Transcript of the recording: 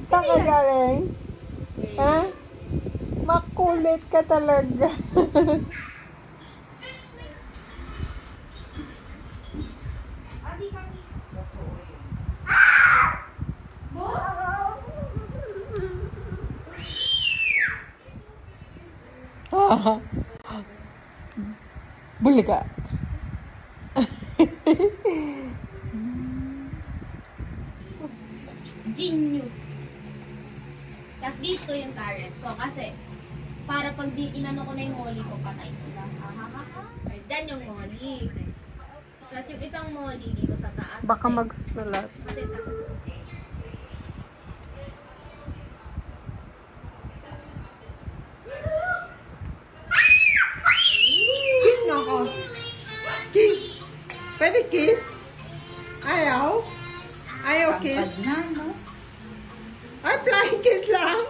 Saan ka galing? Ha? Makulit ka talaga. Buli ka. Genius. Tapos dito yung current ko kasi para pag di inano ko na yung molly ko, patay sila. Ay, dyan yung molly. Tapos yung isang molly dito sa taas. Baka magsulat. Kasi Kiss na ako. Kiss. Pwede kiss? Ayaw? Ayaw kiss? Na, no? Ay, flying kiss lang.